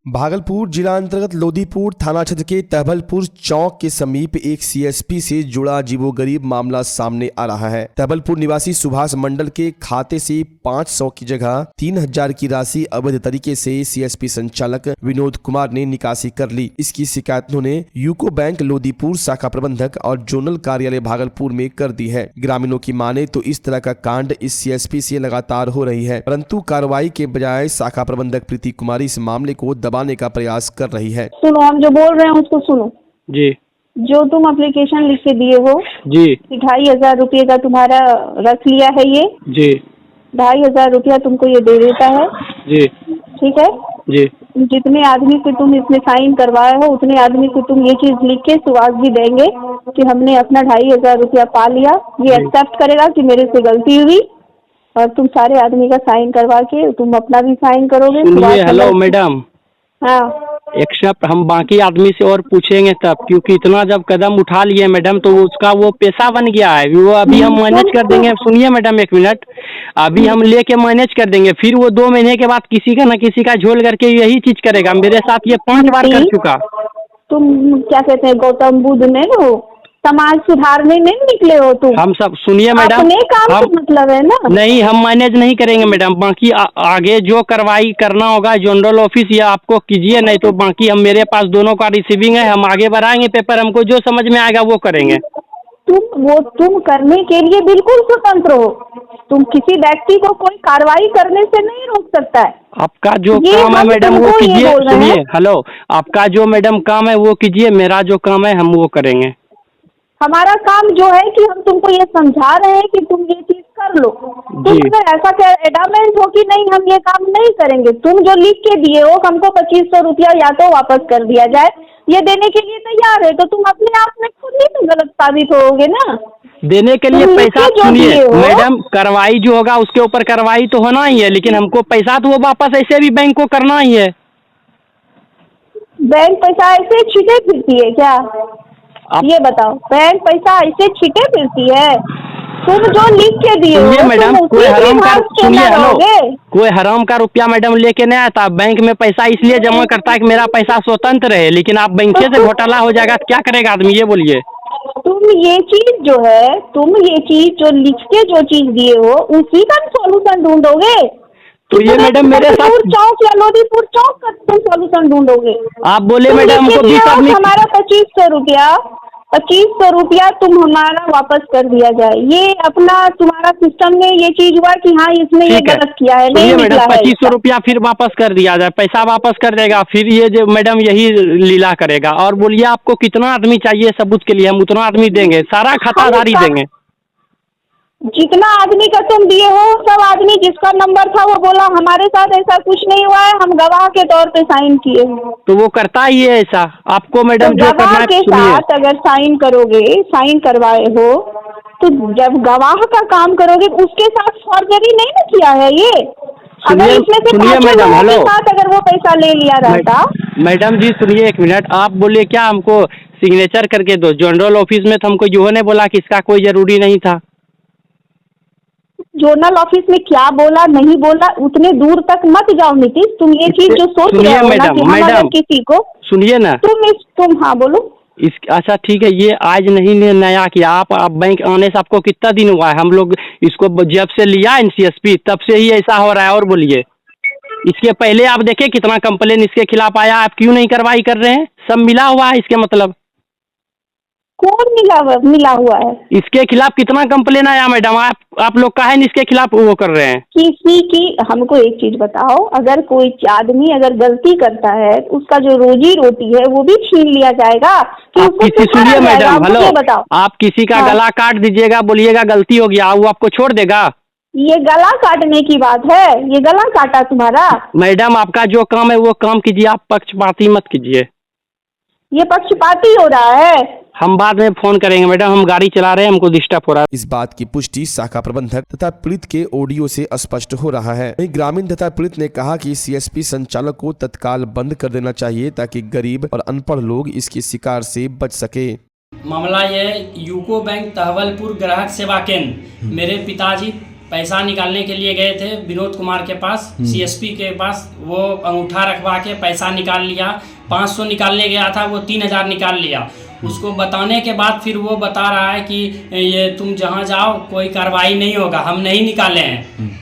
भागलपुर जिला अंतर्गत लोदीपुर थाना क्षेत्र के तहबलपुर चौक के समीप एक सीएसपी से जुड़ा अजीबोगरीब मामला सामने आ रहा है। तहबलपुर निवासी सुभाष मंडल के खाते से 500 की जगह 3000 की राशि अवैध तरीके से सीएसपी संचालक विनोद कुमार ने निकासी कर ली। इसकी शिकायत उन्होंने यूको बैंक लोदीपुर शाखा प्रबंधक और जोनल कार्यालय भागलपुर में कर दी है। ग्रामीणों की माने तो इस तरह का कांड इस सीएसपी से लगातार हो रही है, परंतु कार्रवाई के बजाय शाखा प्रबंधक प्रीति कुमारी इस मामले को दबाने का प्रयास कर रही है। सुनो, हम जो बोल रहे हैं उसको सुनो जी। जो तुम एप्लीकेशन लिख के दिए हो जी 2,500 रुपये का तुम्हारा रख लिया है, ये जी 2,500 रुपया तुमको ये दे देता है। जी ठीक है जी। जितने आदमी को तुम इसमें साइन करवाए हो उतने आदमी को तुम ये चीज लिख के सुभाष जी देंगे कि हमने अपना 2,500 रुपया पा लिया। ये एक्सेप्ट करेगा कि मेरे से गलती हुई और तुम सारे आदमी का साइन करवा के तुम अपना भी साइन करोगे। सुनिए, हेलो मैडम, हाँ एक्सेप्ट हम बाकी आदमी से और पूछेंगे तब, क्योंकि इतना जब कदम उठा लिए मैडम तो उसका वो पेशा बन गया है। वो अभी हम मैनेज कर देंगे। सुनिए मैडम एक मिनट, अभी हम लेके मैनेज कर देंगे, फिर वो 2 महीने के बाद किसी का न किसी का झोल करके यही चीज करेगा। मेरे साथ ये 5 बार कर चुका। तुम क्या कहते हैं गौतम बुद्ध ने हो, समाज सुधारने नहीं निकले हो तुम। हम सब सुनिए मैडम, अपने काम से मतलब है ना। नहीं, हम मैनेज नहीं करेंगे मैडम। बाकी आगे जो कार्रवाई करना होगा जनरल ऑफिस या आपको कीजिए, नहीं तो बाकी हम मेरे पास दोनों का रिसीविंग है, हम आगे बढ़ाएंगे पेपर। हमको जो समझ में आएगा वो करेंगे। तुम करने के लिए बिल्कुल स्वतंत्र हो। तुम किसी व्यक्ति को कोई कार्रवाई करने से नहीं रोक सकता है। आपका जो काम है मैडम वो कीजिए। सुनिए, हेलो, आपका जो मैडम काम है वो कीजिए, मेरा जो काम है हम वो करेंगे। हमारा काम जो है कि हम तुमको ये समझा रहे हैं कि तुम ये चीज कर लो। तुम अगर ऐसा क्या एडामेंट हो कि नहीं हम ये काम नहीं करेंगे, तुम जो लिख के दिए हो हमको 2500 रुपया या तो वापस कर दिया जाए, ये देने के लिए तैयार है, तो तुम अपने आप में खुद ही तो गलत साबित होगे ना। देने के लिए पैसा, सुनिए मैडम, कार्रवाई जो होगा उसके ऊपर कार्रवाई तो होना ही है, लेकिन हमको पैसा तो वो वापस ऐसे भी बैंक को करना ही है। बैंक पैसा ऐसे छीटे फिरती है क्या? ये बताओ, बैंक पैसा ऐसे छीटे फिरती है? तुम जो लिख के दिए हो मैडम, कोई हराम का, सुनिए हेलो, कोई हराम का रुपया मैडम लेके नहीं आता। बैंक में पैसा इसलिए जमा करता है कि मेरा पैसा स्वतंत्र है, लेकिन आप बैंक से घोटाला हो जाएगा तो क्या करेगा आदमी, ये बोलिए। तुम ये चीज जो है, तुम ये चीज जो लिख के जो चीज दिए हो उसी का सोल्यूशन ढूंढोगे। तो ये मैडम मेरे साथ चौक या लोदीपुर चौक का तुम सोल्यूशन ढूंढोगे। आप बोले मैडम हमको 20 आदमी, हमारा 2500 रुपया तुम हमारा वापस कर दिया जाए। ये अपना तुम्हारा सिस्टम में ये चीज हुआ कि हाँ इसने ये गलत किया है, नहीं मैडम 2500 रुपया फिर वापस कर दिया जाए, पैसा वापस कर देगा। फिर ये जो मैडम यही लीला करेगा। और बोलिए आपको कितना आदमी चाहिए सबूत के लिए, हम उतना आदमी देंगे, सारा खातादारी देंगे। जितना आदमी का तुम दिए हो सब आदमी जिसका नंबर था वो बोला हमारे साथ ऐसा कुछ नहीं हुआ है, हम गवाह के तौर पे साइन किए। तो वो करता ही है ऐसा। आपको मैडम जो करना है के साथ अगर साइन करोगे, साइन करवाए हो, तो जब गवाह का काम करोगे उसके साथ फॉर्जरी नहीं ना किया है ये। अगर इसमें से 5 मैडम, हेलो, साथ अगर वो पैसा ले लिया रहता। मैडम जी सुनिए एक मिनट, आप बोलिए क्या हमको सिग्नेचर करके दो। जनरल ऑफिस में तो हमको जो ने बोला कि इसका कोई जरूरी नहीं था। जोनल ऑफिस में क्या बोला नहीं बोला उतने दूर तक मत जाओ नीतीश। तुम ये चीज जो सोच रहे हो ना कि हम अगर किसी को, सुनिए ना, तुम हाँ बोलो। अच्छा ठीक है, ये आज नहीं नया किया आप बैंक आने से आपको कितना दिन हुआ है? हम लोग इसको जब से लिया एनसीएसपी तब से ही ऐसा हो रहा है। और बोलिए, इसके पहले आप देखे कितना कंप्लेन इसके खिलाफ आया, आप क्यों नहीं कार्रवाई कर रहे हैं? सब मिला हुआ है इसके मतलब। कौन मिला हुआ है? इसके खिलाफ कितना कंप्लेन आया मैडम? आप लोग काहे इसके खिलाफ वो कर रहे हैं? किसी की, हमको एक चीज बताओ, अगर कोई आदमी अगर गलती करता है तो उसका जो रोजी रोटी है वो भी छीन लिया जाएगा कि आप किसी, सुनिए मैडम, हेलो, बताओ, आप किसी का गला काट दीजिएगा, बोलिएगा गलती हो गया, वो आपको छोड़ देगा? ये गला काटने की बात है? ये गला काटा तुम्हारा? मैडम आपका जो काम है वो काम कीजिए, आप पक्षपाती मत कीजिए। ये पक्षपाती हो रहा है। हम बाद में फोन करेंगे मैडम, हम गाड़ी चला रहे हैं, हमको डिस्टर्ब हो रहा है। इस बात की पुष्टि शाखा प्रबंधक तथा पीड़ित के ऑडियो से स्पष्ट हो रहा है। वहीं ग्रामीण तथा पीड़ित ने कहा कि सीएसपी संचालक को तत्काल बंद कर देना चाहिए ताकि गरीब और अनपढ़ लोग इसकी शिकार से बच सके। मामला यह यूको बैंक तहवलपुर ग्राहक सेवा केंद्र, मेरे पिताजी पैसा निकालने के लिए गए थे विनोद कुमार के पास, सीएसपी के पास। वो अंगूठा रखवा के पैसा निकाल लिया। 500 निकालने गया था, वो 3000 निकाल लिया। उसको बताने के बाद फिर वो बता रहा है कि ये तुम जहाँ जाओ कोई कार्रवाई नहीं होगा, हम नहीं निकाले हैं।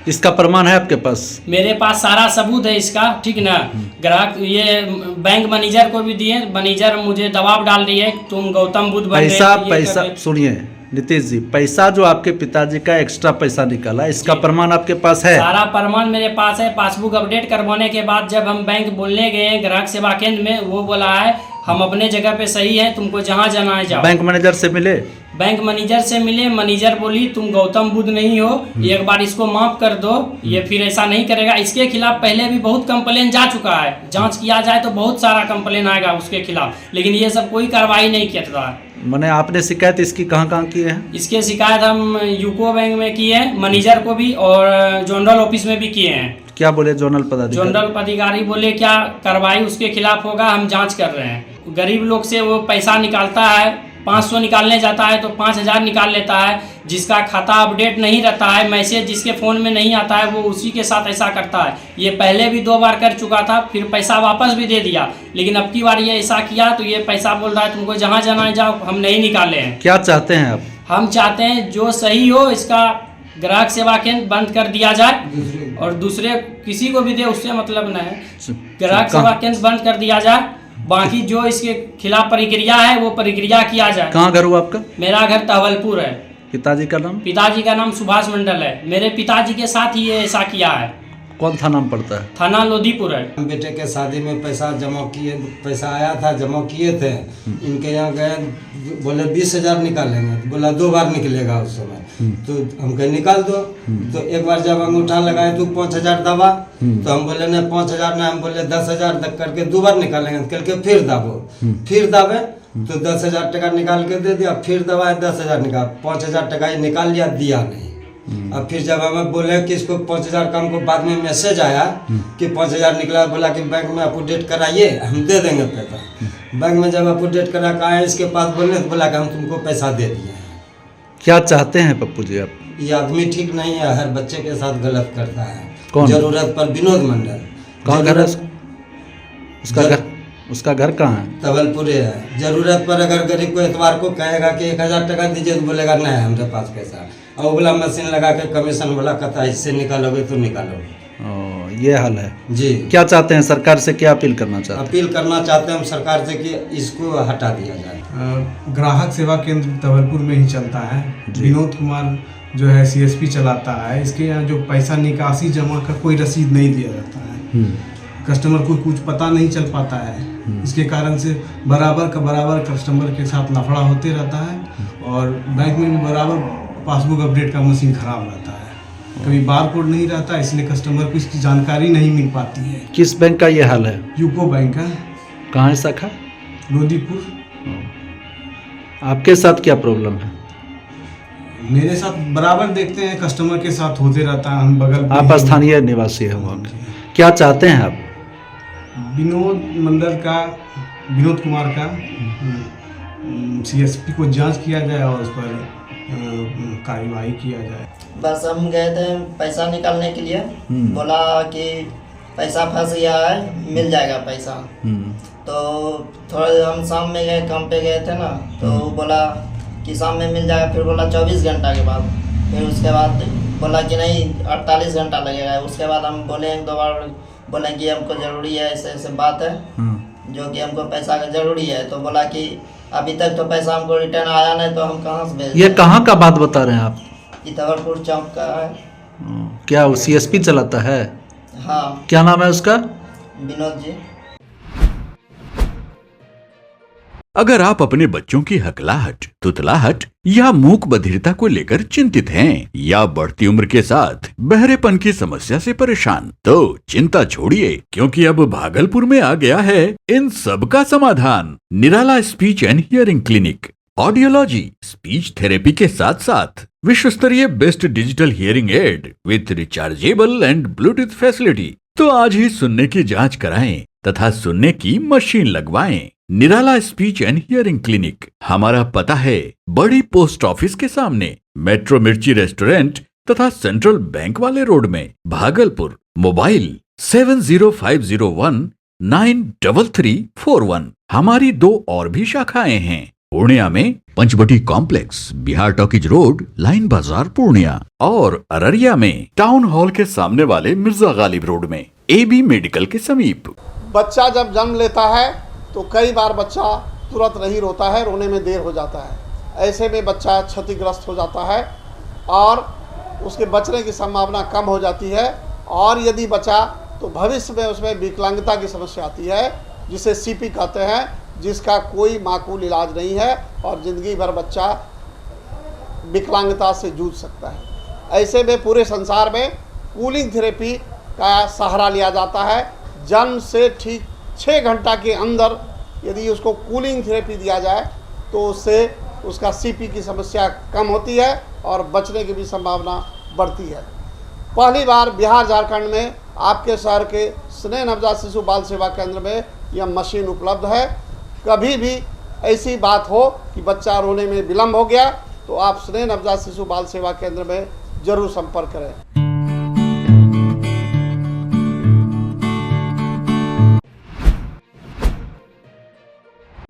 इसका प्रमाण है आपके पास? मेरे पास सारा सबूत है इसका, ठीक ना। ग्राहक ये बैंक मैनेजर को भी दिए, मैनेजर मुझे दबाव डाल रही है, तुम गौतम बुद्ध बन गए, पैसा सुनिए नीतीश जी, पैसा जो आपके पिताजी का एक्स्ट्रा पैसा निकाला, इसका प्रमाण आपके पास है? सारा प्रमाण मेरे पास है। पासबुक अपडेट करवाने के बाद जब हम बैंक बोलने गए ग्राहक सेवा केंद्र में, वो बोला है हम अपने जगह पे सही है, तुमको जहाँ जाना है जाओ। बैंक मैनेजर से मिले? बैंक मैनेजर से मिले, मैनेजर बोली तुम गौतम बुद्ध नहीं हो, एक बार इसको माफ कर दो, ये फिर ऐसा नहीं करेगा। इसके खिलाफ पहले भी बहुत कंप्लेन जा चुका है, जांच किया जाए तो बहुत सारा कंप्लेन आएगा उसके खिलाफ, लेकिन ये सब कोई कार्रवाई नहीं किया। मैंने आपने शिकायत इसकी कहाँ की है? इसके शिकायत हम यूको बैंक में किए हैं, मैनेजर को भी, और जनरल ऑफिस में भी किए हैं। क्या बोले जनरल पदाधिकारी? जनरल पदाधिकारी बोले क्या कार्रवाई उसके खिलाफ होगा, हम जांच कर रहे हैं। गरीब लोग से वो पैसा निकालता है, 500 निकालने जाता है तो 5000 निकाल लेता है। जिसका खाता अपडेट नहीं रहता है, मैसेज जिसके फ़ोन में नहीं आता है, वो उसी के साथ ऐसा करता है। ये पहले भी 2 बार कर चुका था, फिर पैसा वापस भी दे दिया, लेकिन अब की बार ये ऐसा किया तो ये पैसा बोल रहा है तुमको जहाँ जाना है जाओ, हम नहीं निकाले हैं। क्या चाहते हैं आप? हम चाहते हैं जो सही हो, इसका ग्राहक सेवा केंद्र बंद कर दिया जाए, और दूसरे किसी को भी दे उससे मतलब नहीं है। ग्राहक सेवा केंद्र बंद कर दिया जाए, बाकी जो इसके खिलाफ प्रक्रिया है वो प्रक्रिया किया जाए। कहाँ घर हुआ आपका? मेरा घर तहवलपुर है। पिताजी का नाम? पिताजी का नाम सुभाष मंडल है। मेरे पिताजी के साथ ही ये ऐसा किया है। कौन थाना में पड़ता है? थाना लोधीपुर है। बेटे के शादी में पैसा जमा किए, पैसा आया था, जमा किए थे। इनके यहाँ गए, बोले 20,000 निकालेंगे, बोला 2 बार निकलेगा उस समय। तो हम कहे निकाल दो। तो एक बार जब अंगूठा लगाए तो 5,000 दबा, तो हम बोले नहीं 5,000 नहीं, हम बोले 10,000 करके 2 बार निकालेंगे। कल के फिर दाबो, फिर दाबे तो 10,000 टका निकाल के दे दिया, फिर दबाए 10,000 निकाल, 5,000 टका ही निकाल लिया, दिया नहीं। अब फिर जब हमें बोले कि इसको 5,000 का, हमको बाद में मैसेज आया कि 5,000 निकला, बोला कि बैंक में अपडेट कराइए, हम दे देंगे पैसा। बैंक में जब अपडेट करा का आए इसके पास, बोले तो बोला कि हम तुमको पैसा दे दिए। क्या चाहते हैं पप्पू जी आप? ये आदमी ठीक नहीं है, हर बच्चे के साथ गलत करता है। कौन? जरूरत पर विनोद मंडल। कहाँ घर है उसका घर कहाँ है? तवलपुरे है। जरूरत पर अगर गरीब को एतवार को कहेगा कि 1,000 टका दीजिए तो बोलेगा नहीं हमारे पास पैसा, और वो बोला मशीन लगा के कमीशन वाला कहता है इससे निकालोगे तो निकालोगे। ये हाल है जी। क्या चाहते हैं सरकार से, क्या अपील करना चाहते हैं? अपील करना चाहते हैं हम सरकार से कि इसको हटा दिया जाए। ग्राहक सेवा केंद्र तवलपुर में ही चलता है। विनोद कुमार जो है सीएसपी चलाता है। इसके यहाँ जो पैसा निकासी जमा का कोई रसीद नहीं दिया जाता है, कस्टमर को कुछ पता नहीं चल पाता है। इसके कारण से बराबर का बराबर कस्टमर के साथ लफड़ा होते रहता है, और बैंक में भी बराबर पासबुक अपडेट का मशीन खराब रहता है, कभी बार कोड नहीं रहता, इसलिए कस्टमर को इसकी जानकारी नहीं मिल पाती है। किस बैंक का ये हाल है? यूको बैंक है। कहाँ है शाखा? लोधीपुर। आपके साथ क्या प्रॉब्लम है? मेरे साथ बराबर देखते हैं, कस्टमर के साथ होते रहता है, हम बगल में। आप स्थानीय निवासी हैं वहाँ के, क्या चाहते हैं आप? विनोद मंडल का, विनोद कुमार का सीएसपी को जांच किया जाए और उस पर कार्रवाई किया जाए। बस हम गए थे पैसा निकालने के लिए, बोला कि पैसा फंस गया है, मिल जाएगा पैसा। तो थोड़ा हम शाम में गए, काम पे गए थे ना, तो बोला कि शाम में मिल जाएगा, फिर बोला 24 घंटा के बाद, फिर उसके बाद बोला कि नहीं 48 घंटा लगेगा। उसके बाद हम बोले 2 बार, बोले कि हमको ज़रूरी है, ऐसे ऐसे बात है जो कि हमको पैसा का ज़रूरी है। तो बोला कि अभी तक तो पैसा हमको रिटर्न आया नहीं, तो हम कहाँ से भेज? ये कहाँ का बात बता रहे हैं आप? तवलपुर चौक का है। क्या वो सीएसपी चलाता है? हाँ। क्या नाम है उसका? विनोद जी। अगर आप अपने बच्चों की हकलाहट, तुतलाहट या मूक बधिरता को लेकर चिंतित हैं, या बढ़ती उम्र के साथ बहरेपन की समस्या से परेशान, तो चिंता छोड़िए, क्योंकि अब भागलपुर में आ गया है इन सब का समाधान। Nirala speech and hearing clinic. Audiology, speech therapy के साथ साथ विश्व स्तरीय best digital hearing aid with rechargeable and bluetooth facility. तो आज ही सुनने की जांच कराएं तथा सुनने की मशीन लगवाएं। निराला स्पीच एंड हियरिंग क्लिनिक। हमारा पता है बड़ी पोस्ट ऑफिस के सामने, मेट्रो मिर्ची रेस्टोरेंट तथा सेंट्रल बैंक वाले रोड में भागलपुर। मोबाइल 7050193341। हमारी 2 और भी शाखाएं हैं। पूर्णिया में Panchvati complex, Bihar talkies road, line Bazar Purnia, और अररिया में टाउन हॉल के सामने वाले मिर्जा गालिब रोड में AB मेडिकल के समीप। बच्चा जब जन्म लेता है तो कई बार बच्चा तुरंत नहीं रोता है, रोने में देर हो जाता है। ऐसे में बच्चा क्षतिग्रस्त हो जाता है और उसके बचने की संभावना कम हो जाती है, और यदि बचा तो भविष्य में उसमें विकलांगता की समस्या आती है, जिसे CP कहते हैं, जिसका कोई माकूल इलाज नहीं है और ज़िंदगी भर बच्चा विकलांगता से जूझ सकता है। ऐसे में पूरे संसार में कूलिंग थेरेपी का सहारा लिया जाता है। जन्म से ठीक 6 घंटा के अंदर यदि उसको कूलिंग थेरेपी दिया जाए तो उससे उसका CP की समस्या कम होती है और बचने की भी संभावना बढ़ती है। पहली बार बिहार झारखंड में आपके शहर के स्नेह नवजात शिशु बाल सेवा केंद्र में यह मशीन उपलब्ध है। कभी भी ऐसी बात हो कि बच्चा रोने में विलम्ब हो गया तो आप स्नेह नवजात शिशु बाल सेवा केंद्र में जरूर संपर्क करें।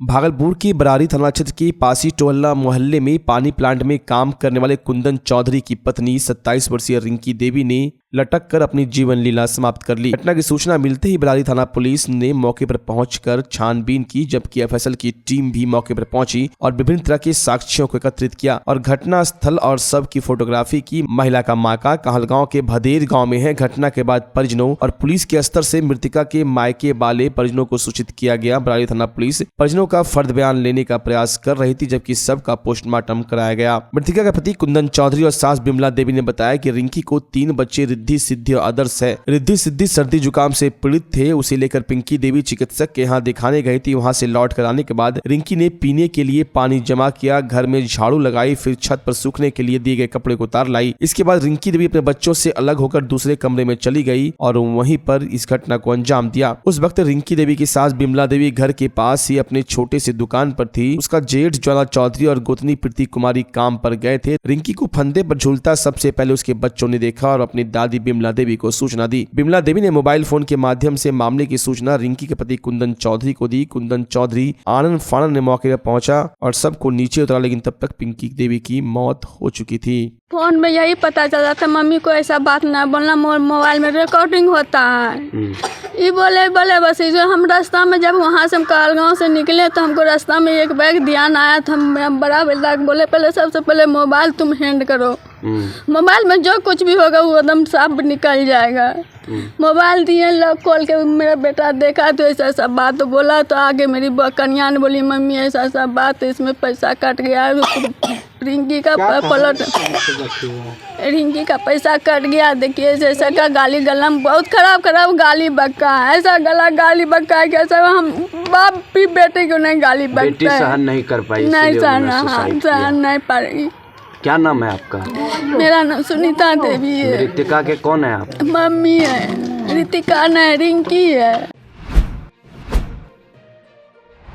भागलपुर की बरारी थाना क्षेत्र के पासी टोहल्ला मोहल्ले में पानी प्लांट में काम करने वाले कुंदन चौधरी की पत्नी 27 वर्षीय रिंकी देवी ने लटक कर अपनी जीवन लीला समाप्त कर ली। घटना की सूचना मिलते ही बरारी थाना पुलिस ने मौके पर पहुंचकर छानबीन की, जबकि FSL की टीम भी मौके पर पहुंची और विभिन्न तरह के साक्ष्यों को एकत्रित किया और घटना स्थल और सब की फोटोग्राफी की। महिला का मायका कहलगांव के भदेर गांव में है। घटना के बाद परिजनों और पुलिस के स्तर से मृतका के मायके वाले परिजनों को सूचित किया गया। बरारी थाना पुलिस परिजनों का फर्द बयान लेने का प्रयास कर रही थी, जबकि सब का पोस्टमार्टम कराया गया। मृतका के पति कुंदन चौधरी और सास बिमला देवी ने बताया कि रिंकी को 3 बच्चे रिद्धि सिद्धि और आदर्श है। रिद्धि सिद्धि सर्दी जुकाम से पीड़ित थे। उसे लेकर पिंकी देवी चिकित्सक के यहाँ दिखाने गई थी। वहां से लौट कर आने के बाद रिंकी ने पीने के लिए पानी जमा किया, घर में झाड़ू लगाई, फिर छत पर सूखने के लिए दिए गए कपड़े को उतार लाई। इसके बाद रिंकी देवी अपने बच्चों से अलग होकर दूसरे कमरे में चली गई और वहीं पर इस घटना को अंजाम दिया। उस वक्त रिंकी देवी की सास बिमला देवी घर के पास ही अपने छोटे से दुकान पर थी। उसका जेठ ज्वाला चौधरी और गोतनी प्रीति कुमारी काम पर गए थे। रिंकी को फंदे पर झूलता सबसे पहले उसके बच्चों ने देखा और अपनी दादी बिमला देवी को सूचना दी। बिमला देवी ने मोबाइल फोन के माध्यम से मामले की सूचना रिंकी के पति कुंदन चौधरी को दी। कुंदन चौधरी आनंद फानन ने मौके पर पहुंचा और सबको नीचे उतारा, लेकिन तब तक पिंकी देवी की मौत हो चुकी थी। फोन में यही पता चला था मम्मी को ऐसा बात ना बोलना, मोबाइल में रिकॉर्डिंग होता है। ये बोले बस जो हम रास्ता में जब वहाँ से हम कहलगांव से निकले तो हमको रास्ता में एक बैग ध्यान आया था। हम बड़ा बेटा बोले पहले सबसे पहले मोबाइल तुम हैंड करो, मोबाइल में जो कुछ भी होगा वो एकदम साफ निकल जाएगा। मोबाइल दिए, लॉक खोल के मेरा बेटा देखा तो ऐसा ऐसा बात तो बोला। तो आगे मेरी कन्या ने बोली मम्मी ऐसा ऐसा बात, इसमें पैसा कट गया, रिंकी का पलट रिंकी का पैसा कट गया। देखिए जैसा का गाली गलम बहुत खराब गाली बक्का है। ऐसा गला गाली बक्का है कैसा हम बाप भी बेटे को नहीं गाली बकता है। सहन नहीं कर पाई, नहीं सहन नहीं पाएगी। क्या नाम है आपका? मेरा नाम सुनीता देवी है। रितिका के कौन है आप? मम्मी है। रितिका नहीं, रिंकी है।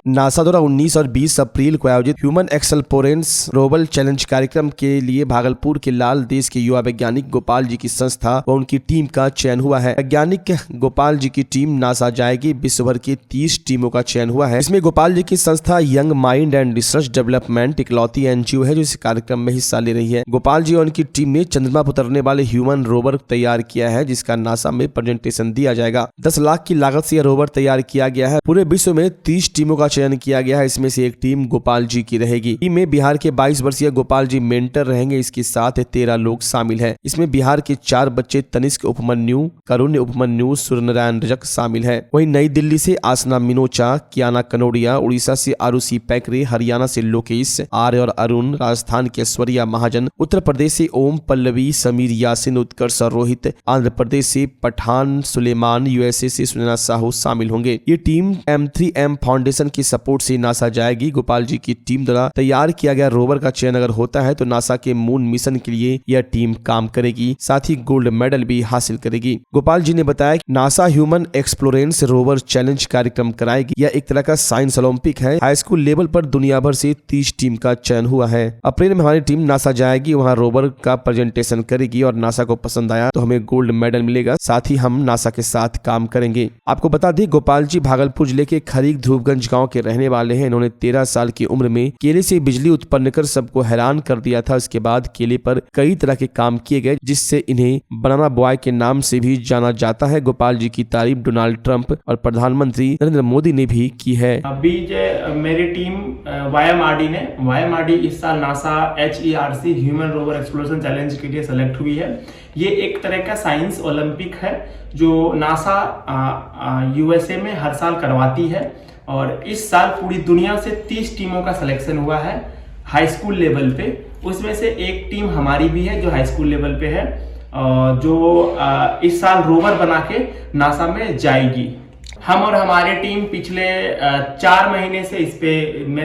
नासा द्वारा 19 और 20 अप्रैल को आयोजित ह्यूमन एक्सेलरेंस रोबल चैलेंज कार्यक्रम के लिए भागलपुर के लाल देश के युवा वैज्ञानिक गोपाल जी की संस्था व उनकी टीम का चयन हुआ है। वैज्ञानिक गोपाल जी की टीम नासा जाएगी। विश्व भर के 30 टीमों का चयन हुआ है। इसमें गोपाल जी की संस्था young mind and research development इकलौती NGO है जो इस कार्यक्रम में हिस्सा ले रही है। गोपाल जी और उनकी टीम ने चंद्रमा पर उतरने वाले ह्यूमन रोवर तैयार किया है, जिसका नासा में प्रेजेंटेशन दिया जाएगा। 10 लाख की लागत से यह रोवर तैयार किया गया है। पूरे विश्व में 30 टीमों का चयन किया गया है। इसमें से एक टीम गोपाल जी की रहेगी। टीम में बिहार के 22 वर्षीय गोपाल जी मेंटर रहेंगे। इसके साथ 13 लोग शामिल हैं। इसमें बिहार के 4 बच्चे तनिष्क उपमन्यु, करुण उपमन्यु, सूर्यनारायण रजक शामिल है। वहीं नई दिल्ली से आसना मिनोचा, कियाना कनोडिया, उड़ीसा से आरुषि पैकरे, हरियाणा से लोकेश, आर्य और अरुण, राजस्थान के ऐश्वर्या महाजन, उत्तर प्रदेश से ओम पल्लवी, समीर यासिन, उत्कर्ष और रोहित, आंध्र प्रदेश से पठान सुलेमान, USA से सुनैना साहू शामिल होंगे। ये टीम M3M फाउंडेशन की सपोर्ट से नासा जाएगी। गोपाल जी की टीम द्वारा तैयार किया गया रोवर का चयन अगर होता है तो नासा के मून मिशन के लिए यह टीम काम करेगी, साथ ही गोल्ड मेडल भी हासिल करेगी। गोपाल जी ने बताया कि नासा ह्यूमन एक्सप्लोरेंस रोवर चैलेंज कार्यक्रम कराएगी। यह एक तरह का साइंस ओलंपिक है। हाई स्कूल लेवल पर दुनिया भर से 30 टीम का चयन हुआ है। अप्रैल में हमारी टीम नासा जाएगी, वहाँ रोवर का प्रेजेंटेशन करेगी और नासा को पसंद आया तो हमें गोल्ड मेडल मिलेगा, साथ ही हम नासा के साथ काम करेंगे। आपको बता दें गोपाल जी भागलपुर जिले के खरीक ध्रुवगंज गांव के रहने वाले हैं। इन्होंने 13 साल की उम्र में केले से बिजली उत्पन्न कर सबको हैरान कर दिया था। इसके बाद केले पर कई तरह के काम किए गए, जिससे इन्हें बनाना बॉय के नाम से भी जाना जाता है। गोपाल जी की तारीफ डोनाल्ड ट्रंप और प्रधानमंत्री नरेंद्र मोदी ने भी की है। अभी मेरी टीम YMRD इस साल NASA HERC human rover exploration challenge के लिए सेलेक्ट हुई है। ये एक तरह का साइंस ओलंपिक है जो नासा USA में हर साल करवाती है और इस साल पूरी दुनिया से 30 टीमों का सिलेक्शन हुआ है हाई स्कूल लेवल पे। उसमें से एक टीम हमारी भी है जो हाई स्कूल लेवल पे है, जो इस साल रोवर बना के नासा में जाएगी। हम और हमारी टीम पिछले 4 महीने से इस पे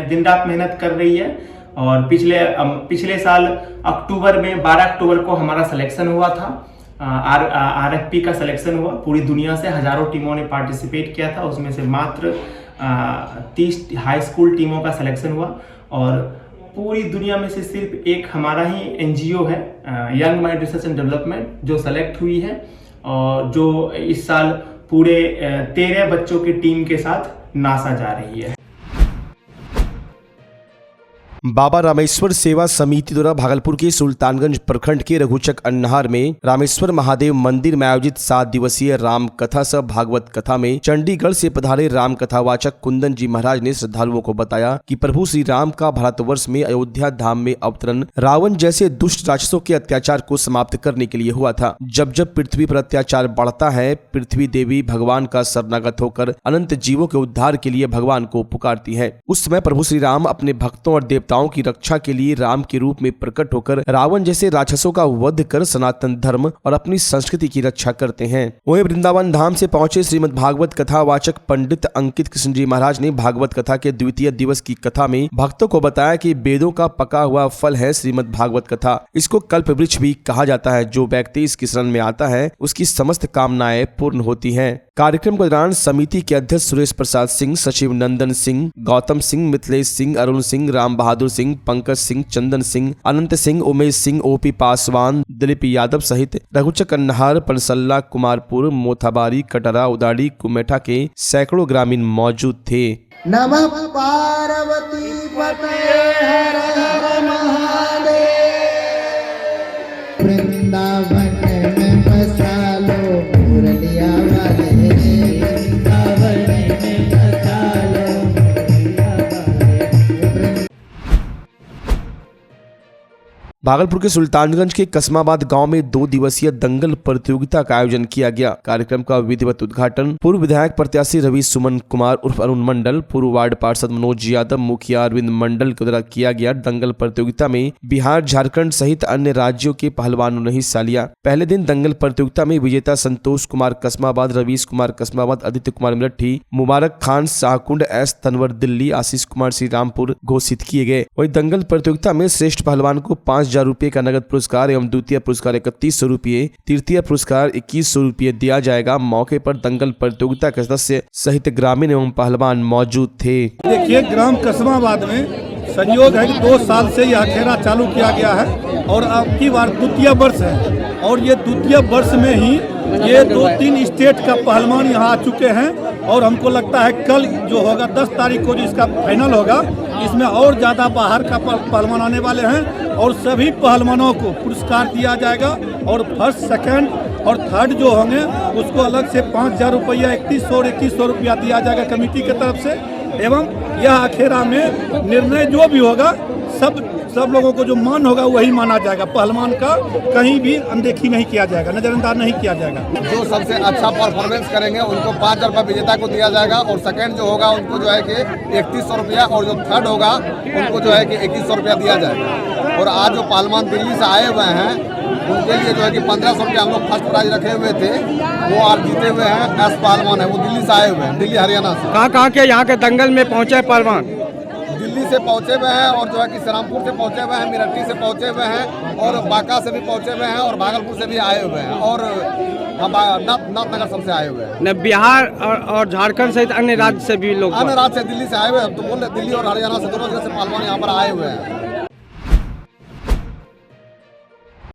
दिन रात मेहनत कर रही है और पिछले साल अक्टूबर में 12 अक्टूबर को हमारा सिलेक्शन हुआ था। RFP का सिलेक्शन हुआ। पूरी दुनिया से हजारों टीमों ने पार्टिसिपेट किया था, उसमें से मात्र 30 हाई स्कूल टीमों का सिलेक्शन हुआ और पूरी दुनिया में से सिर्फ एक हमारा ही NGO है young mind research and development जो सेलेक्ट हुई है और जो इस साल पूरे 13 बच्चों की टीम के साथ नासा जा रही है। बाबा रामेश्वर सेवा समिति द्वारा भागलपुर के सुल्तानगंज प्रखंड के रघुचक अन्हार में रामेश्वर महादेव मंदिर में आयोजित 7 दिवसीय राम कथा सह भागवत कथा में चंडीगढ़ से पधारे राम कथावाचक कुंदन जी महाराज ने श्रद्धालुओं को बताया कि प्रभु श्री राम का भारतवर्ष में अयोध्या धाम में अवतरण रावण जैसे दुष्ट राक्षसों के अत्याचार को समाप्त करने के लिए हुआ था। जब जब पृथ्वी पर अत्याचार बढ़ता है, पृथ्वी देवी भगवान का शरणागत होकर अनंत जीवों के उद्धार के लिए भगवान को पुकारती है। उस समय प्रभु श्री राम अपने भक्तों और देवताओं की रक्षा के लिए राम के रूप में प्रकट होकर रावण जैसे राक्षसों का वध कर सनातन धर्म और अपनी संस्कृति की रक्षा करते हैं। वहीं वृंदावन धाम से पहुंचे श्रीमद् भागवत कथा वाचक पंडित अंकित कृष्ण जी महाराज ने भागवत कथा के द्वितीय दिवस की कथा में भक्तों को बताया कि वेदों का पका हुआ फल है श्रीमद् भागवत कथा। इसको कल्प वृक्ष भी कहा जाता है। जो व्यक्ति इसकी शरण में आता है उसकी समस्त कामनाएं पूर्ण होती हैं। कार्यक्रम के दौरान समिति के अध्यक्ष सुरेश प्रसाद सिंह, सचिव नंदन सिंह, गौतम सिंह, मिथिलेश सिंह, अरुण सिंह, राम बहादुर सिंह, पंकज सिंह, चंदन सिंह, अनंत सिंह, उमेश सिंह, OP पासवान, दिलीप यादव सहित रघुचक अन्हार, पनसल्ला, कुमारपुर, मोथाबारी, कटरा, उदाड़ी, कुमेठा के सैकड़ों ग्रामीण मौजूद थे। नमः पार्वती पते हर हर महादेव। वृंदावन में बसा लो मुरलिया वाले, वृंदावन में बसा लो मुरलिया वाले। भागलपुर के सुल्तानगंज के कसमाबाद गांव में 2 दिवसीय दंगल प्रतियोगिता का आयोजन किया गया। कार्यक्रम का विधिवत उद्घाटन पूर्व विधायक प्रत्याशी रवि सुमन कुमार उर्फ अरुण मंडल, पूर्व वार्ड पार्षद मनोज यादव, मुखिया अरविंद मंडल के द्वारा किया गया। दंगल प्रतियोगिता में बिहार, झारखंड सहित अन्य राज्यों के पहलवानों ने हिस्सा लिया। पहले दिन दंगल प्रतियोगिता में विजेता संतोष कुमार कसमाबाद, रवीश कुमार कसमाबाद, आदित्य कुमार मिलट्ठी, मुबारक खान शाहकुंड, S तनवर दिल्ली, आशीष कुमार श्रीरामपुर घोषित किए गए। वहीं दंगल प्रतियोगिता में श्रेष्ठ पहलवान को 5,000 रुपए का नगद पुरस्कार एवं द्वितीय पुरस्कार 3100 रुपये, तृतीय पुरस्कार 2100 रुपये दिया जाएगा। मौके पर दंगल प्रतियोगिता के सदस्य सहित ग्रामीण एवं पहलवान मौजूद थे। देखिए, ग्राम कसमाबाद में संयोग है कि 2 साल से यह अखेड़ा चालू किया गया है और अब की बार द्वितीय वर्ष है और ये द्वितीय वर्ष में ही ये 2-3 स्टेट का पहलवान यहाँ आ चुके हैं और हमको लगता है कल जो होगा 10 तारीख को जो इसका फाइनल होगा, इसमें और ज़्यादा बाहर का पहलवान आने वाले हैं और सभी पहलवानों को पुरस्कार दिया जाएगा और फर्स्ट, सेकंड और थर्ड जो होंगे उसको अलग से 5,000 रुपया, 3100 और 2100 रुपया दिया जाएगा कमेटी की तरफ से। एवं यह अखेड़ा में निर्णय जो भी होगा सब लोगों को जो मान होगा वही माना जाएगा। पहलवान का कहीं भी अनदेखी नहीं किया जाएगा, नजरअंदाज नहीं किया जाएगा। जो सबसे अच्छा परफॉर्मेंस करेंगे उनको 5,000 रुपया विजेता को दिया जाएगा और सेकंड जो होगा उनको जो है कि 3100 रुपया और जो थर्ड होगा उनको जो है कि 2100 रुपया दिया जाएगा। और आज जो पहलवान दिल्ली से आए हुए हैं उनके लिए जो है कि 1500 रुपये हम लोग फर्स्ट प्राइज रखे हुए थे, वो आज जीते हुए हैं। एस पहलवान है, वो दिल्ली से आए हुए हैं, दिल्ली हरियाणा से। कहाँ के यहाँ के दंगल में पहुँचे पहलवान? दिल्ली से पहुँचे हुए हैं और जो है कि श्रीरामपुर से पहुँचे हुए हैं, मिरट्टी से पहुँचे हुए हैं और बांका से भी पहुँचे हुए हैं और भागलपुर से भी आए हुए हैं और नाथनगर सबसे आए हुए हैं। बिहार और झारखंड सहित अन्य राज्य से भी लोग, अन्य राज्य से, दिल्ली से आए हुए हैं। तो बोल रहे दिल्ली और हरियाणा से दोनों जगह से पहलवान यहाँ पर आए हुए हैं।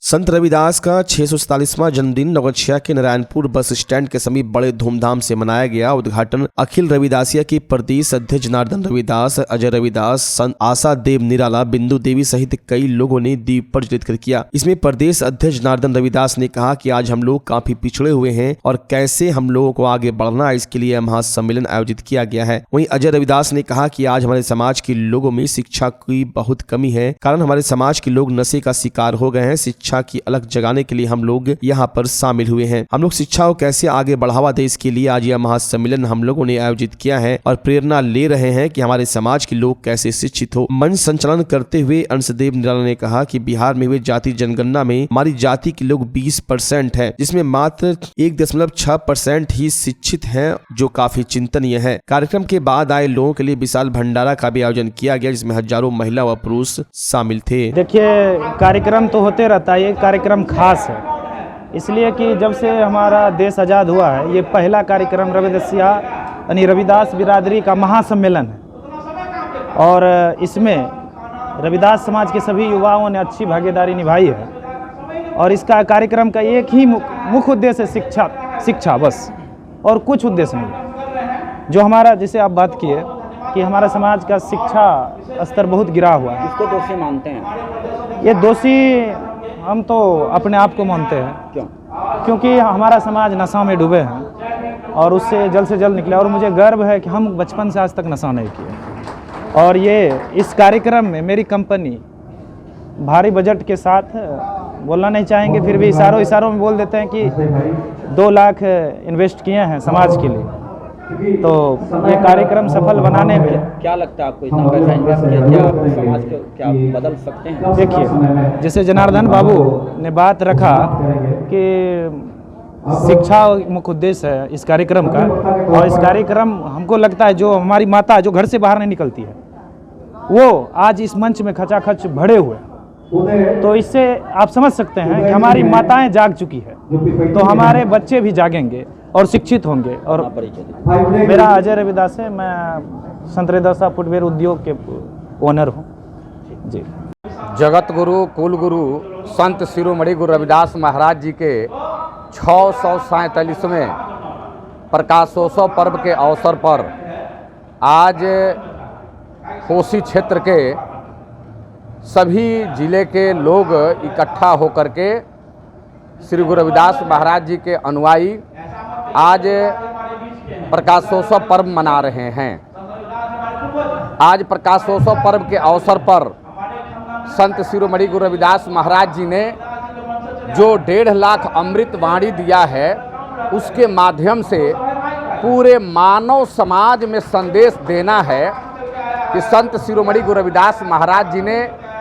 संत रविदास का 647वां जन्मदिन नवगछिया के नारायणपुर बस स्टैंड के समीप बड़े धूमधाम से मनाया गया। उद्घाटन अखिल रविदासिया की प्रदेश अध्यक्ष जनार्दन रविदास, अजय रविदास, संत आशा देव निराला, बिंदु देवी सहित कई लोगों ने दीप प्रज्वलित कर किया। इसमें प्रदेश अध्यक्ष जनार्दन रविदास ने कहा कि आज हम लोग काफी पिछड़े हुए हैं और कैसे हम लोगों को आगे बढ़ना है, इसके लिए महासम्मेलन आयोजित किया गया है। वहीं अजय रविदास ने कहा कि आज हमारे समाज के लोगों में शिक्षा की बहुत कमी है, कारण हमारे समाज के लोग नशे का शिकार हो गए हैं। शिक्षा की अलग जगाने के लिए हम लोग यहाँ पर शामिल हुए हैं। हम लोग शिक्षा को कैसे आगे बढ़ावा दे, इसके लिए आज यह महासम्मेलन हम लोगों ने आयोजित किया है और प्रेरणा ले रहे हैं कि हमारे समाज के लोग कैसे शिक्षित हो। मंच संचालन करते हुए अंशदेव निराला ने कहा कि बिहार में हुए जाति जनगणना में हमारी जाति के लोग 20% है, जिसमें मात्र 1.6% ही शिक्षित हैं, जो काफी चिंतनीय है। कार्यक्रम के बाद आए लोगों के लिए विशाल भंडारा का भी आयोजन किया गया, जिसमें हजारों महिला व पुरुष शामिल थे। देखिए, कार्यक्रम तो होते रहता है, ये कार्यक्रम खास है इसलिए कि जब से हमारा देश आज़ाद हुआ है, ये पहला कार्यक्रम रविदासिया यानी रविदास बिरादरी का महासम्मेलन है और इसमें रविदास समाज के सभी युवाओं ने अच्छी भागीदारी निभाई है और इसका कार्यक्रम का एक ही मुख्य उद्देश्य है शिक्षा बस, और कुछ उद्देश्य नहीं। जो हमारा, जिसे आप बात किए कि हमारा समाज का शिक्षा स्तर बहुत गिरा हुआ है, इसको दोषी मानते हैं? ये दोषी हम तो अपने आप को मानते हैं। क्यों? क्योंकि हमारा समाज नशा में डूबे हैं और उससे जल्द से जल्द निकले, और मुझे गर्व है कि हम बचपन से आज तक नशा नहीं किए। और ये इस कार्यक्रम में मेरी कंपनी भारी बजट के साथ, बोलना नहीं चाहेंगे फिर भी इशारों में बोल देते हैं कि 2 लाख इन्वेस्ट किए हैं समाज के लिए। तो ये कार्यक्रम सफल बनाने में क्या लगता है आपको, इतना पैसा इन्वेस्ट किया, क्या समाज को क्या बदल सकते हैं? देखिए, जैसे जनार्दन बाबू ने बात रखा कि शिक्षा मुख्य उद्देश्य है इस कार्यक्रम का, और इस कार्यक्रम हमको लगता है जो हमारी माता जो घर से बाहर नहीं निकलती है, वो आज इस मंच में खचाखच भरे हुए हैं। तो इससे आप समझ सकते हैं कि हमारी माताएं जाग चुकी है, तो हमारे बच्चे भी जागेंगे और शिक्षित होंगे। और मेरा अजय रविदास है, मैं संत रविदासा फुटवेयर उद्योग के ओनर हूँ जी। जगत गुरु कुल गुरु संत शिरोमणि गुरु रविदास महाराज जी के 647वें प्रकाशोत्सव पर्व के अवसर पर आज कोसी क्षेत्र के सभी जिले के लोग इकट्ठा होकर के श्री गुरु रविदास महाराज जी के अनुयायी आज प्रकाशोत्सव पर्व मना रहे हैं। आज प्रकाशोत्सव पर्व के अवसर पर संत शिरोमणि गुरु रविदास महाराज जी ने जो 1.5 लाख अमृत वाणी दिया है, उसके माध्यम से पूरे मानव समाज में संदेश देना है कि संत शिरोमणि गुरु रविदास महाराज जी ने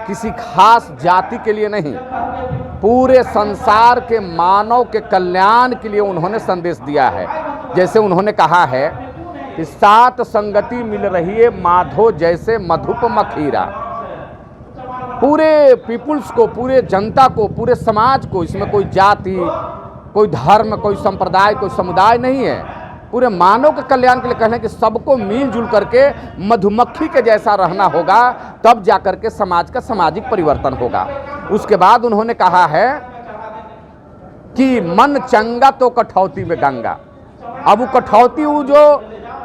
किसी खास जाति के लिए नहीं, पूरे संसार के मानव के कल्याण के लिए उन्होंने संदेश दिया है। जैसे उन्होंने कहा है कि 7 संगति मिल रही है माधो जैसे मधुप मखीरा। पूरे पीपुल्स को, पूरे जनता को, पूरे समाज को, इसमें कोई जाति, कोई धर्म, कोई संप्रदाय, कोई समुदाय नहीं है, पूरे मानव के कल्याण के लिए कहने कि सबको मिलजुल करके मधुमक्खी के जैसा रहना होगा, तब जाकर के समाज का सामाजिक परिवर्तन होगा। उसके बाद उन्होंने कहा है कि मन चंगा तो कठौती में गंगा। अब वो कठौती, वो जो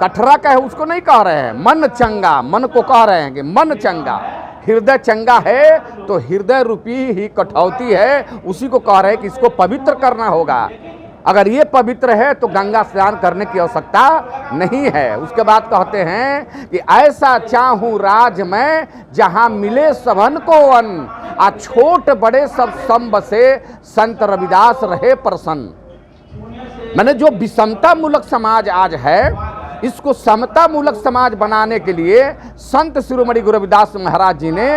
कठरा का है उसको नहीं कह रहे हैं, मन चंगा, मन को कह रहे हैं कि मन चंगा, हृदय चंगा है तो हृदय रूपी ही कठौती है, उसी को कह रहे हैं कि इसको पवित्र करना होगा। अगर ये पवित्र है तो गंगा स्नान करने की आवश्यकता नहीं है। उसके बाद कहते हैं कि ऐसा चाहूं राज में जहां मिले सबन को अन्न, आ छोट बड़े सब सम बसे, संत रविदास रहे प्रसन्न। मैंने जो विषमता मूलक समाज आज है, इसको समता मूलक समाज बनाने के लिए संत शिरोमणि गुरु रविदास महाराज जी ने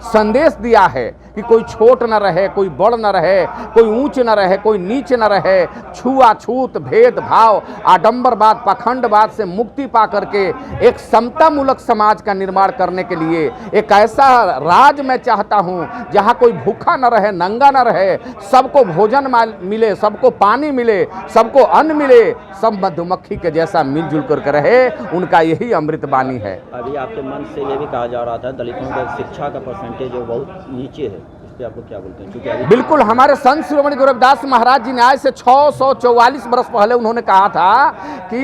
संदेश दिया है कि कोई छोट न रहे, कोई बड़ न रहे, कोई ऊंच न रहे, कोई नीच न रहे, छुआछूत, भेदभाव, आडंबरवाद, पाखंडवाद से मुक्ति पा करके एक समतामूलक समाज का निर्माण करने के लिए एक ऐसा राज मैं चाहता हूं जहां कोई भूखा न रहे, नंगा न रहे, सबको भोजन मिले, सबको पानी मिले, सबको अन्न मिले, सब मधुमक्खी के जैसा मिलजुल करके रहे। उनका यही अमृत वाणी है। अभी आपके मन से ये भी कहा जा रहा था दलितों का शिक्षा का परसेंटेज जो बहुत नीचे है, इस पे आपको क्या बोलते हैं? क्योंकि अभी बिल्कुल, हमारे संत शिरोमणि गुरु रविदास महाराज जी ने आज से 644 वर्ष पहले उन्होंने कहा था कि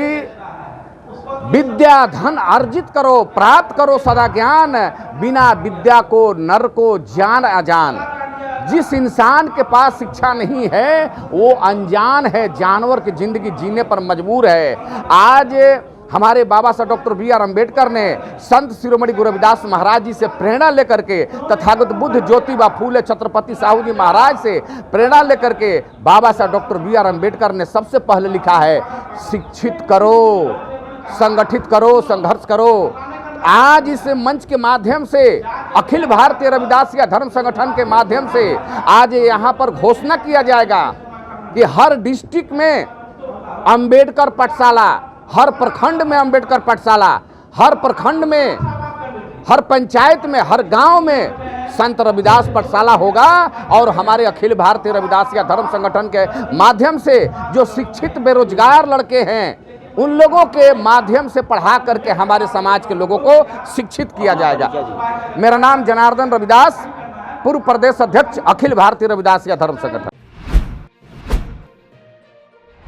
विद्या धन अर्जित करो, प्राप्त करो सदा ज्ञान, बिना विद्या को नर को जान अजान। जिस इंसान के पास शिक्षा नहीं है वो अनजान है, जानवर की जिंदगी जीने पर मजबूर है। आज हमारे बाबा साहब डॉक्टर B.R. अम्बेडकर ने संत शिरोमणि गुरु रविदास महाराज जी से प्रेरणा लेकर के, तथागत बुद्ध ज्योतिबा फूले छत्रपति साहू जी महाराज से प्रेरणा लेकर के बाबा साहब डॉक्टर B.R. अम्बेडकर ने सबसे पहले लिखा है, शिक्षित करो, संगठित करो, संघर्ष करो। आज इस मंच के माध्यम से, अखिल भारतीय रविदासिया धर्म संगठन के माध्यम से आज यहाँ पर घोषणा किया जाएगा कि हर डिस्ट्रिक्ट में अंबेडकर पाठशाला, हर प्रखंड में अंबेडकर पाठशाला, हर प्रखंड में, हर पंचायत में, हर गांव में संत रविदास पाठशाला होगा। और हमारे अखिल भारतीय रविदासिया धर्म संगठन के माध्यम से जो शिक्षित बेरोजगार लड़के हैं उन लोगों के माध्यम से पढ़ा करके हमारे समाज के लोगों को शिक्षित किया जाएगा। मेरा नाम जनार्दन रविदास, पूर्व प्रदेश अध्यक्ष अखिल भारतीय रविदासिया धर्म संगठन।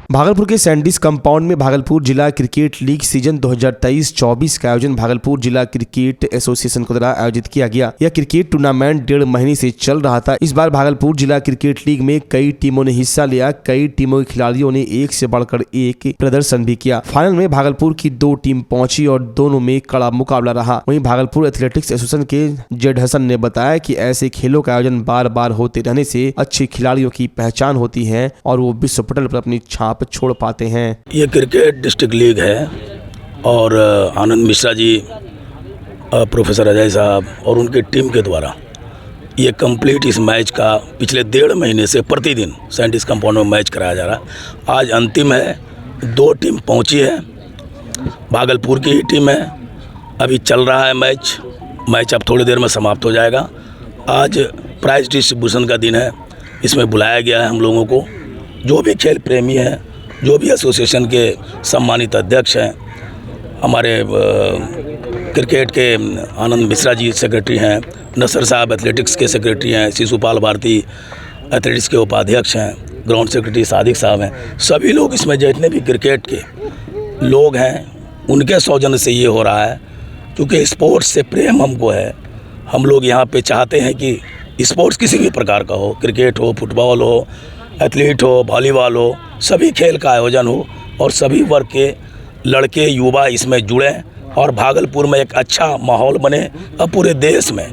भागलपुर के सैंडिस कंपाउंड में भागलपुर जिला क्रिकेट लीग सीजन 2023-24 का आयोजन भागलपुर जिला क्रिकेट एसोसिएशन के द्वारा आयोजित किया गया। यह क्रिकेट टूर्नामेंट 1.5 महीने से चल रहा था। इस बार भागलपुर जिला क्रिकेट लीग में कई टीमों ने हिस्सा लिया। कई टीमों के खिलाड़ियों ने एक से बढ़कर एक प्रदर्शन भी किया। फाइनल में भागलपुर की 2 टीम पहुंची और दोनों में कड़ा मुकाबला रहा। वहीं भागलपुर एथलेटिक्स एसोसिएशन के जेड हसन ने बताया कि ऐसे खेलों का आयोजन बार बार होते रहने से अच्छे खिलाड़ियों की पहचान होती है और वो विश्व पटल पर अपनी छाप छोड़ पाते हैं। ये क्रिकेट डिस्ट्रिक्ट लीग है और आनंद मिश्रा जी, प्रोफेसर अजय साहब और उनकी टीम के द्वारा ये कंप्लीट इस मैच का पिछले 1.5 महीने से प्रतिदिन सैंडिस कंपाउंड में मैच कराया जा रहा है। आज अंतिम है, 2 टीम पहुंची है, भागलपुर की ही टीम है। अभी चल रहा है मैच अब थोड़ी देर में समाप्त हो जाएगा। आज प्राइज डिस्ट्रीब्यूशन का दिन है, इसमें बुलाया गया है हम लोगों को, जो भी खेल प्रेमी हैं, जो भी एसोसिएशन के सम्मानित अध्यक्ष हैं, हमारे क्रिकेट के आनंद मिश्रा जी सेक्रेटरी हैं, नसर साहब एथलेटिक्स के सेक्रेटरी हैं, शिशुपाल भारती एथलेटिक्स के उपाध्यक्ष हैं, ग्राउंड सेक्रेटरी सादिक साहब हैं। सभी लोग इसमें जितने भी क्रिकेट के लोग हैं उनके सौजन्य से ये हो रहा है, क्योंकि स्पोर्ट्स से प्रेम हमको है। हम लोग यहाँ पे चाहते हैं कि स्पोर्ट्स किसी भी प्रकार का हो, क्रिकेट हो, फुटबॉल हो, एथलीट हो, वॉलीबॉल हो, सभी खेल का आयोजन हो और सभी वर्ग के लड़के युवा इसमें जुड़ें और भागलपुर में एक अच्छा माहौल बने और पूरे देश में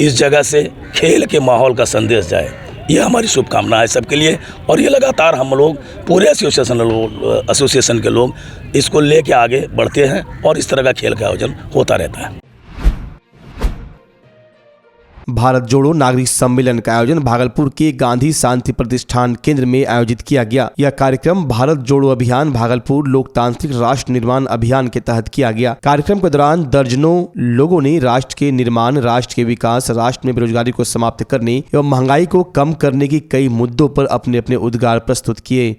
इस जगह से खेल के माहौल का संदेश जाए। ये हमारी शुभकामना है सबके लिए और ये लगातार हम लोग पूरे एसोसिएशन के लोग इसको लेके आगे बढ़ते हैं और इस तरह का खेल का आयोजन होता रहता है। भारत जोड़ो नागरिक सम्मेलन का आयोजन भागलपुर के गांधी शांति प्रतिष्ठान केंद्र में आयोजित किया गया। यह कार्यक्रम भारत जोड़ो अभियान भागलपुर लोकतांत्रिक राष्ट्र निर्माण अभियान के तहत किया गया। कार्यक्रम के दौरान दर्जनों लोगों ने राष्ट्र के निर्माण, राष्ट्र के विकास, राष्ट्र में बेरोजगारी को समाप्त करने एवं महंगाई को कम करने की कई मुद्दों पर अपने अपने उद्गार प्रस्तुत किए।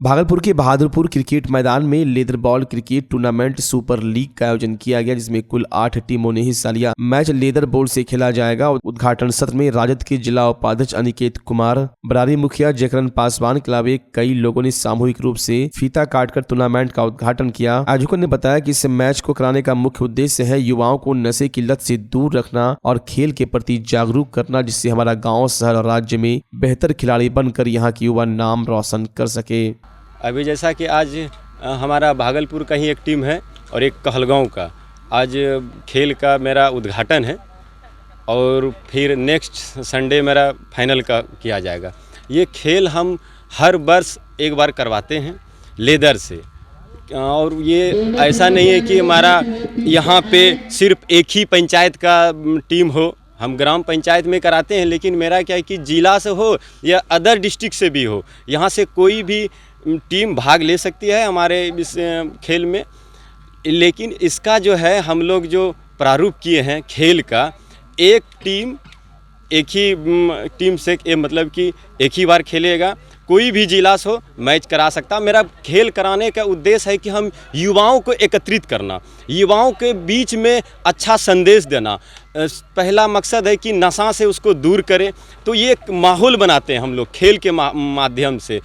भागलपुर के बहादुरपुर क्रिकेट मैदान में leather ball cricket tournament super league का आयोजन किया गया, जिसमें कुल 8 टीमों ने हिस्सा लिया। मैच लेदर बॉल से खेला जाएगा। उद्घाटन सत्र में राजद के जिला उपाध्यक्ष अनिकेत कुमार, बरारी मुखिया जयकरण पासवान के अलावा कई लोगों ने सामूहिक रूप से फीता काटकर टूर्नामेंट का उद्घाटन किया। आयोजकों ने बताया कि इस मैच को कराने का मुख्य उद्देश्य है युवाओं को नशे की लत से दूर रखना और खेल के प्रति जागरूक करना, जिससे हमारा गाँव, शहर और राज्य में बेहतर खिलाड़ी बनकर यहाँ के युवा नाम रोशन कर सके। अभी जैसा कि आज हमारा भागलपुर का ही एक टीम है और एक कहलगांव का आज खेल का मेरा उद्घाटन है और फिर नेक्स्ट संडे मेरा फाइनल का किया जाएगा। ये खेल हम हर वर्ष एक बार करवाते हैं लेदर से। और ये ऐसा नहीं है कि हमारा यहाँ पे सिर्फ एक ही पंचायत का टीम हो, हम ग्राम पंचायत में कराते हैं, लेकिन मेरा क्या है कि जिला से हो या अदर डिस्ट्रिक्ट से भी हो, यहाँ से कोई भी टीम भाग ले सकती है हमारे इस खेल में। लेकिन इसका जो है हम लोग जो प्रारूप किए हैं खेल का, एक ही टीम से मतलब कि एक ही बार खेलेगा, कोई भी जिला से हो मैच करा सकता। मेरा खेल कराने का उद्देश्य है कि हम युवाओं को एकत्रित करना, युवाओं के बीच में अच्छा संदेश देना। पहला मकसद है कि नशा से उसको दूर करें, तो ये एक माहौल बनाते हैं हम लोग खेल के माध्यम से।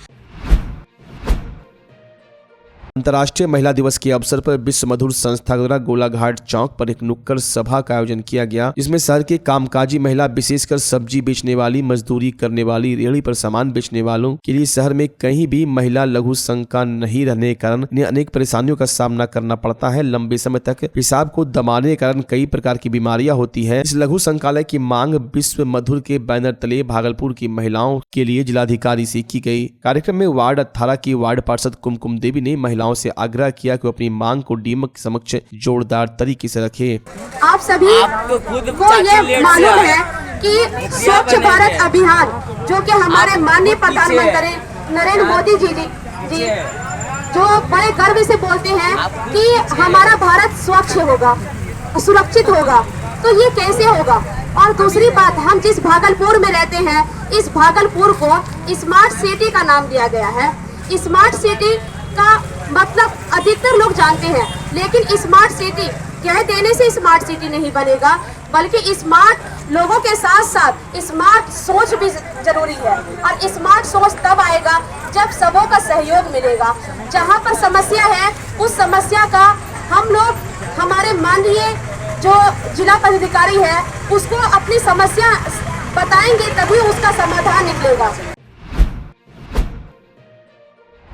अंतर्राष्ट्रीय महिला दिवस के अवसर पर विश्व मधुर संस्था द्वारा गोलाघाट चौक पर एक नुक्कड़ सभा का आयोजन किया गया, जिसमें शहर के कामकाजी महिला, विशेषकर सब्जी बेचने वाली, मजदूरी करने वाली, रेहड़ी पर सामान बेचने वालों के लिए शहर में कहीं भी महिला लघु संघ नहीं रहने के कारण इन्हें अनेक परेशानियों का सामना करना पड़ता है। लंबे समय तक पेशाब को दबाने के कारण कई प्रकार की बीमारियां होती है। इस लघु संकालय की मांग विश्व मधुर के बैनर तले भागलपुर की महिलाओं के लिए जिलाधिकारी से की गई। कार्यक्रम में वार्ड 18 की वार्ड पार्षद कुमकुम देवी ने महिलाओं से आग्रह किया कि अपनी मांग को डीएम के समक्ष जोरदार तरीके से रखें। आप सभी को ये मालूम है कि स्वच्छ भारत अभियान जो कि हमारे माननीय प्रधानमंत्री नरेंद्र मोदी जी जो बड़े गर्व से बोलते हैं कि हमारा भारत स्वच्छ होगा, सुरक्षित होगा, तो ये कैसे होगा। और दूसरी बात, हम जिस भागलपुर में रहते हैं, इस भागलपुर को स्मार्ट सिटी का नाम दिया गया है। स्मार्ट सिटी का मतलब अधिकतर लोग जानते हैं, लेकिन स्मार्ट सिटी कह देने से स्मार्ट सिटी नहीं बनेगा, बल्कि स्मार्ट लोगों के साथ साथ स्मार्ट सोच भी जरूरी है। और स्मार्ट सोच तब आएगा जब सबों का सहयोग मिलेगा। जहाँ पर समस्या है, उस समस्या का हम लोग, हमारे माननीय जो जिला पदाधिकारी है, उसको अपनी समस्या बताएंगे, तभी उसका समाधान निकलेगा।